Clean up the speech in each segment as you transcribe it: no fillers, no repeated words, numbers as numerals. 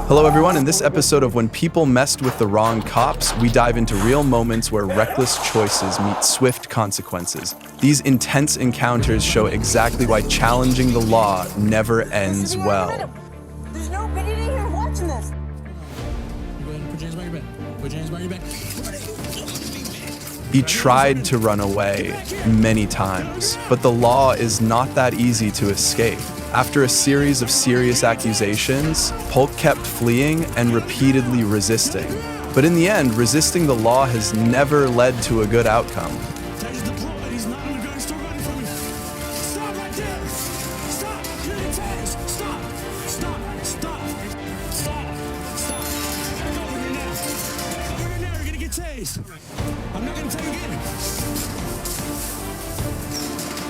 Hello everyone, in this episode of When People Messed with the Wrong Cops, we dive into real moments where reckless choices meet swift consequences. These intense encounters show exactly why challenging the law never ends well. There's nobody in here watching this. Go ahead and put your hands behind your back. Put your hands behind your back. He tried to run away many times, but the law is not that easy to escape. After a series of serious accusations, Polk kept fleeing and repeatedly resisting. But in the end, resisting the law has never led to a good outcome. He's deployed. He's not in the gun. Still running from you. Stop right there. Stop. You're getting tased. Stop. Stop. Stop. Stop. Stop. Back over here now. Over here now. You're gonna get tased. I'm not gonna take you again.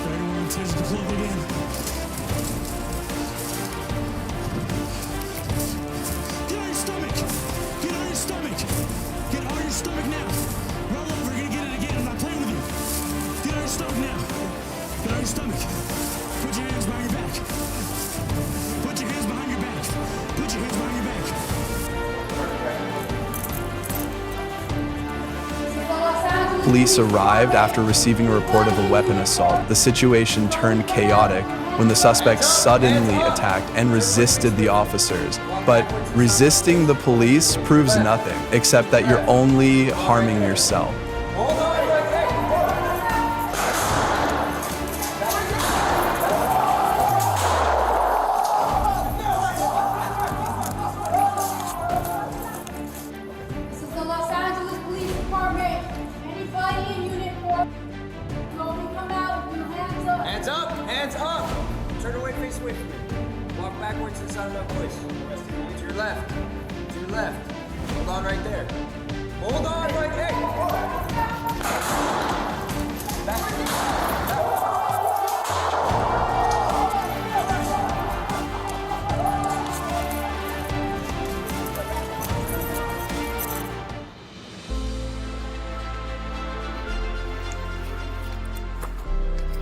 Everyone, taser deployed again. Stomach now. Roll over, you're gonna get it again. I'm not playing with you. Get on your stomach now. Get on your stomach. Put your hands behind your back. Put your hands behind your back. Put your hands behind your back. Police arrived after receiving a report of a weapon assault. The situation turned chaotic when the suspect suddenly attacked and resisted the officers. But resisting the police proves nothing, except that you're only harming yourself. This is the Los Angeles Police Department. Anybody in Unit 4, slowly come out with your hands up. Hands up! Hands up! Turn away, face away from me. Walk backwards to the sound of my voice. To your left. To your left. Hold on right there. Hold on right there. Back.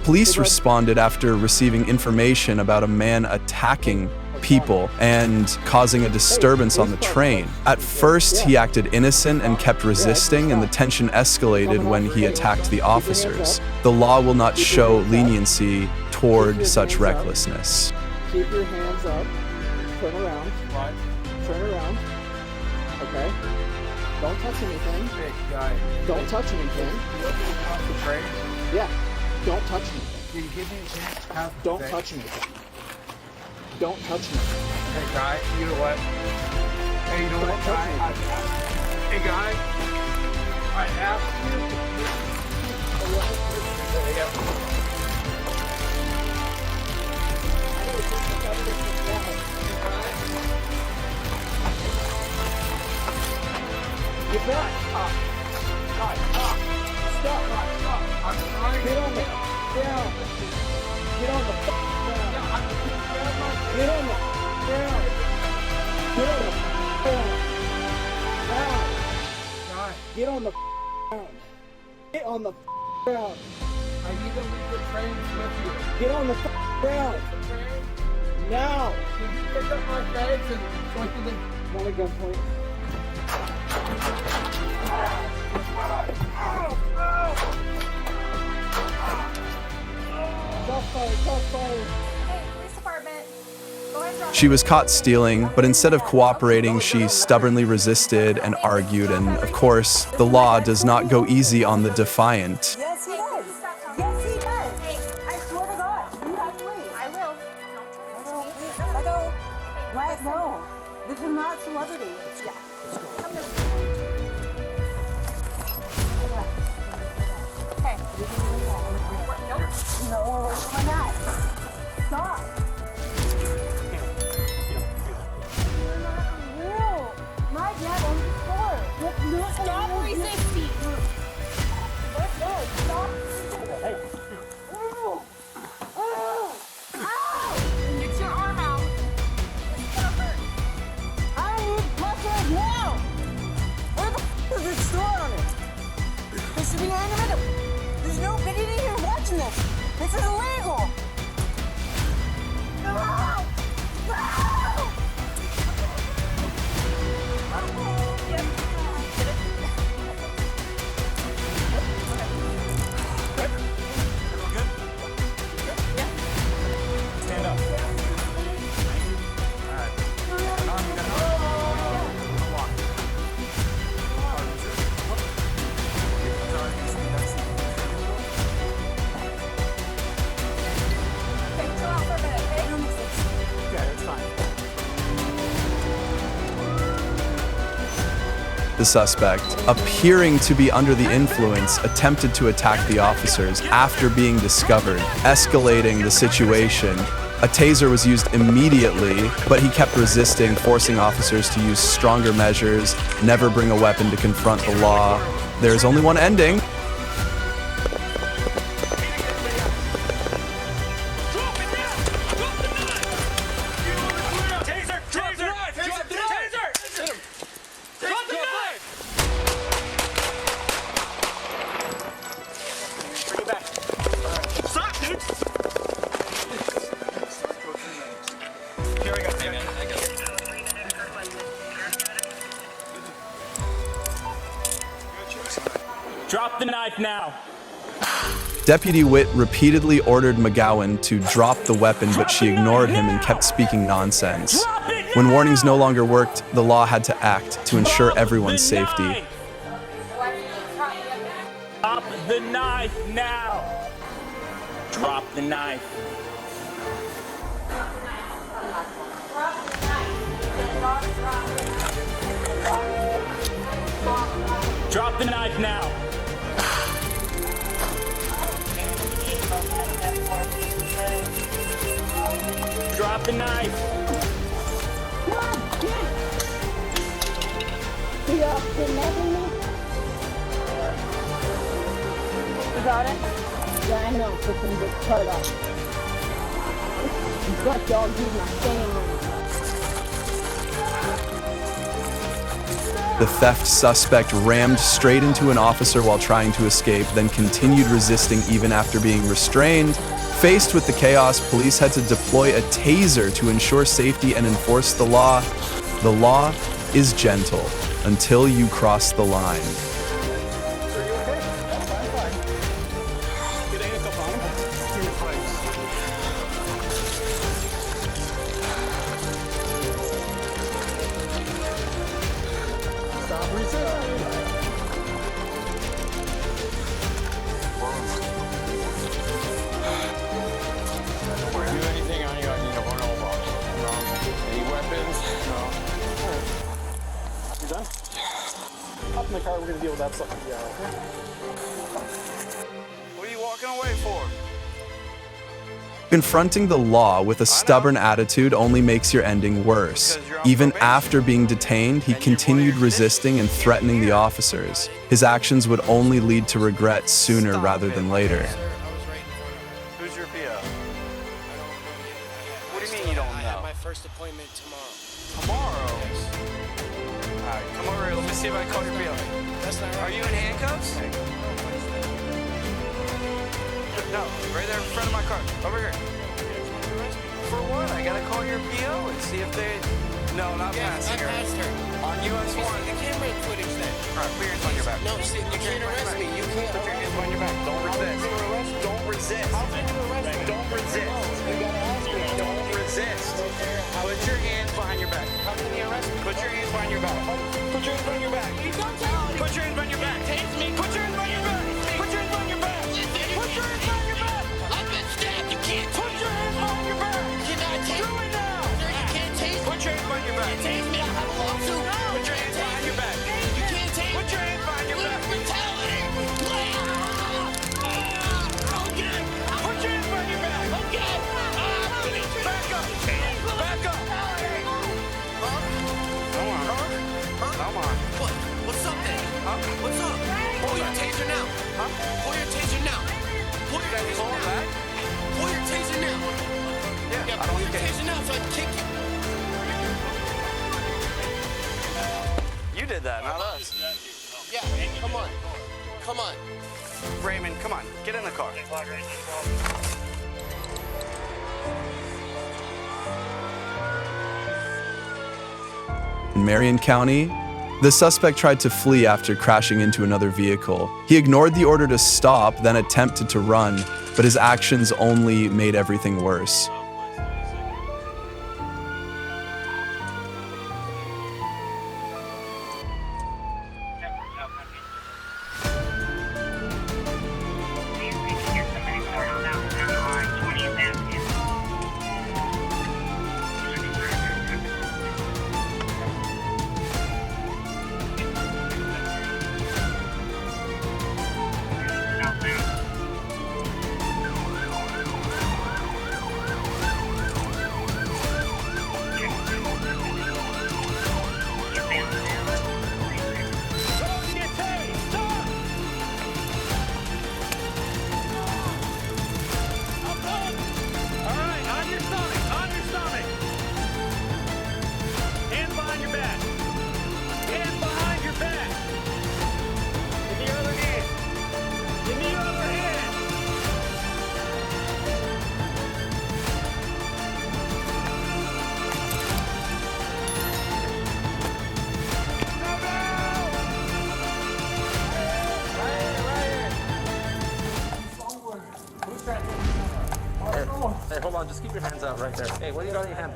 Police responded after receiving information about a man attacking people and causing a disturbance on the train. At first, he acted innocent and kept resisting, and the tension escalated when he attacked the officers. The law will not show leniency toward such recklessness. Keep your hands up. Turn around. Turn around. Okay. Don't touch anything. Hey, guy. Don't touch anything. You want me to cross the train? Yeah. Don't touch anything. Can you give me a chance to pass the Don't train? touch anything. Don't touch anything. Hey, guy. You know what? Hey, you know what, touch guy? Hey, guy. I asked you. Get back. Stop. Stop. I'm trying Get to on the down. Get on the ground. Get on the ground. Get on the ground. Now. Guy, Get on the ground. Get on the ground. I need to leave the train with you. Get on the ground. The train? Now. Can you pick up my bags and so I can leave? Want a gunpoint? Crossfire. Hey, police department. Go ahead and drop She was caught stealing, but instead of cooperating, she stubbornly resisted and argued, and of course, the law does not go easy on the defiant. Yes, he does. Yes, he does. Hey, I swear to God, you have to leave. I will. Let go. Let go. This is not celebrity. Yeah. Okay. No, why not? Stop. You're not real. My dad owns the store. Stop resisting. Let go. Stop. Get your arm out. It's gonna hurt. I need blood now. Where the is this store on it? There should be an animated. There's nobody in here watching this. This is illegal. No! No! The suspect, appearing to be under the influence, attempted to attack the officers after being discovered, escalating the situation. A taser was used immediately, but he kept resisting, forcing officers to use stronger measures, never bring a weapon to confront the law. There's only one ending. Drop the knife now. Deputy Witt repeatedly ordered McGowan to drop the weapon, but she ignored him and kept speaking nonsense. When warnings no longer worked, the law had to act to ensure everyone's safety. Drop the knife now. Drop the knife. Drop the knife now. Drop the knife. You got it? Yeah, I know. Put some good cut off. But y'all do my thing. The theft suspect rammed straight into an officer while trying to escape, then continued resisting even after being restrained. Faced with the chaos, police had to deploy a taser to ensure safety and enforce the law. The law is gentle until you cross the line. Hop in the car, we're gonna deal with that stuff. Yeah. What are you walking away for? Confronting the law with a stubborn attitude only makes your ending worse. Even after being detained, he continued resisting and threatening the officers. His actions would only lead to regret sooner rather than later. Who's your PO? What do you mean you don't know? I have my first appointment tomorrow. Tomorrow? Alright, come over here. Let me see if I can call your PO. That's not Are right. you in handcuffs? No, right there in front of my car. Over here. For what? I gotta call your PO and see if they... No, not Yes, I passing her. passed her. On US 1. The camera footage then. Alright, put your hands on your back. No, see, you can't arrest me. You can't. Put your hands behind your back. Don't resist. Don't resist. How can you arrest me? Don't resist. You gotta ask me. Don't resist. Put your hands behind your back. How can you arrest me? Put your hands behind your back. Put your hands behind your back. You don't tell me. Put your hands behind your back. Tase me. Put your hands behind your back. Put your hands behind your back. Listen, you Put your hands can't. behind your back. I've been stabbed. You can't. Put your hands behind your back. Can I tase? Do it now. Sir, you can't tase. Put your hands behind your back. Tase me. I have a lawsuit. Put your hands behind your back. You can't tase. Put your hands behind your back. Brutality. Okay. Put your hands behind your back. Okay. Back up. Back up. Come on. Come on. What? What's up then? What's up? Pull your taser now. Pull your taser now. Pull your taser Pull it now. back. Pull your taser now. Yeah, Yeah, I pull don't your get taser now so I can kick you. You did that, not us. Yeah, come on. Come on. Raymond, come on. Get in the car. In Marion County, the suspect tried to flee after crashing into another vehicle. He ignored the order to stop, then attempted to run, but his actions only made everything worse. out right there. Hey, what do you got in your hand?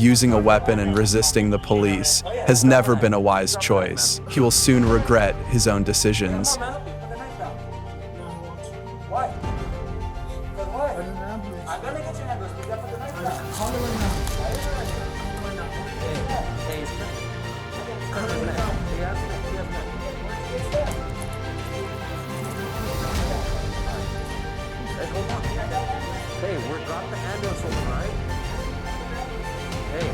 Using a weapon and resisting the police has never been a wise choice. He will soon regret his own decisions. Why? Because what? I'm gonna get your handles. We got to put the knife down. Hey, he's Hey, we're got the ambulance over, right? Hey,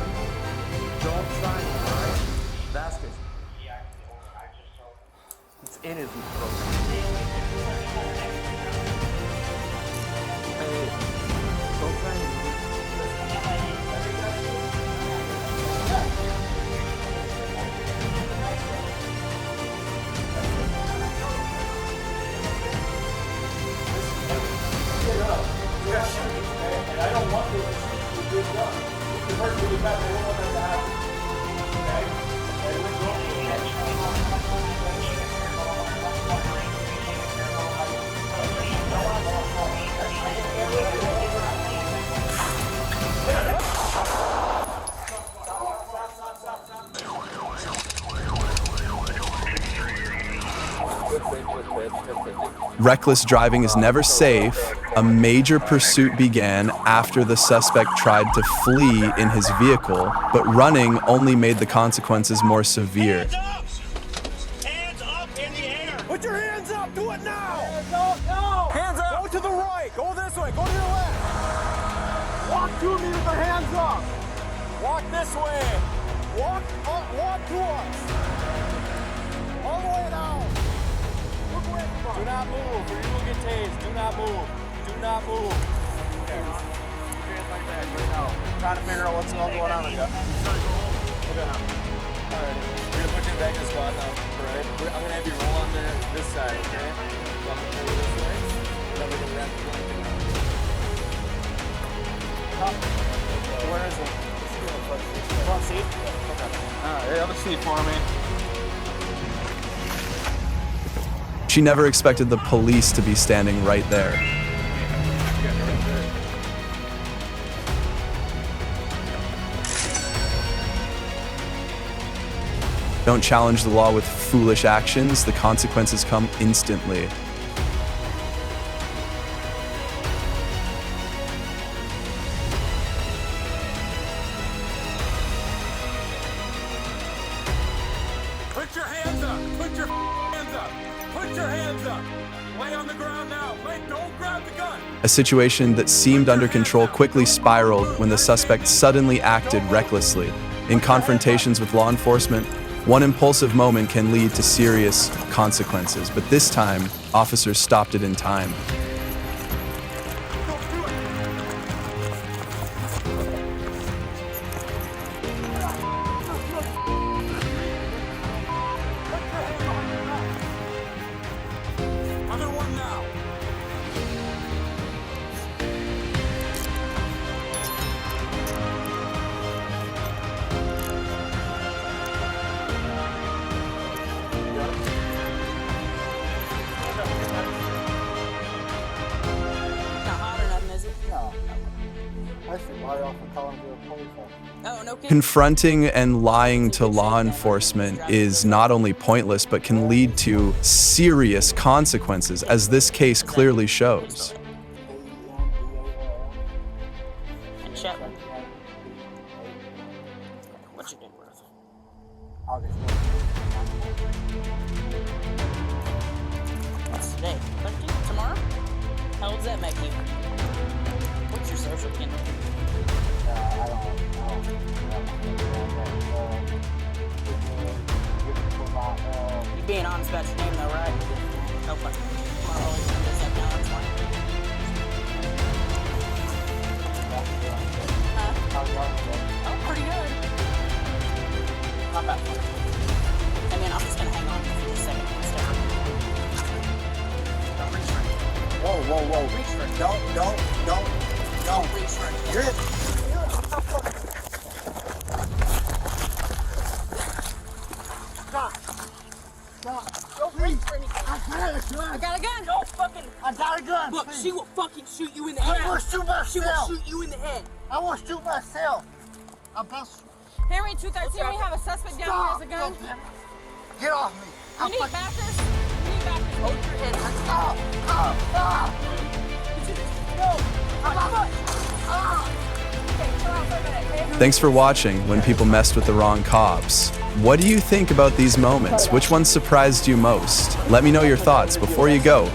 don't try it, alright? Vasquez. It's in his throat. Hey, don't try and I don't want this to be done. If hurt really bad, I don't want that to happen. Okay? Reckless driving is never safe. A major pursuit began after the suspect tried to flee in his vehicle, but running only made the consequences more severe. Hands up! Hands up in the air! Put your hands up! Do it now! Hands up! No! Hands up! Go to the right! Go this way! Go to your left! Walk to me with the hands up! Walk this way! Walk up! Walk to us! All the way down! Look away from us! Do not move or you will get tased. Do not move. Do not move. Okay. Keep your hands like that right now. Trying to figure out what's all going on with you. Okay now. Alright. We're gonna put you back in the squad now. Alright. I'm gonna have you roll on this side, okay? So I'm gonna pull you this way. Then we're gonna wrap the blanket around. Where is it? Front seat? Okay. Alright, have a seat for me. She never expected the police to be standing right there. Don't challenge the law with foolish actions. The consequences come instantly. Put your hands up! Put your hands up! Put your hands up! Lay on the ground now! Don't grab the gun! A situation that seemed under control quickly spiraled when the suspect suddenly acted recklessly. In confrontations with law enforcement, one impulsive moment can lead to serious consequences, but this time, officers stopped it in time. Other one now! Confronting and lying to law enforcement is not only pointless, but can lead to serious consequences, as this case clearly shows. What you did worth? What's today? 13th? Tomorrow? How does that make you? What's your social kin? You being honest about your name though, right? No fun. I'm gonna always remember this up now, that's fine. Oh, pretty good. Not bad. I mean, I'm just gonna hang on for just a second and stare. Don't reach for it. Whoa, whoa, whoa. Reach for it. Don't reach for it. You're Don't reach for anything. I got a gun. Don't fucking. I got a gun. Look, she will fucking shoot you in the ass. Shoot She will shoot you in in the head. I want to shoot myself. I'm best. Henry 213, we have a suspect down here has a gun. Get off me. We need backers. We need backers. Hold your head. Stop. Stop. No. Okay, chill out for a minute, okay? Thanks for watching When People Messed with the Wrong Cops. What do you think about these moments? Which one surprised you most? Let me know your thoughts. Before you go,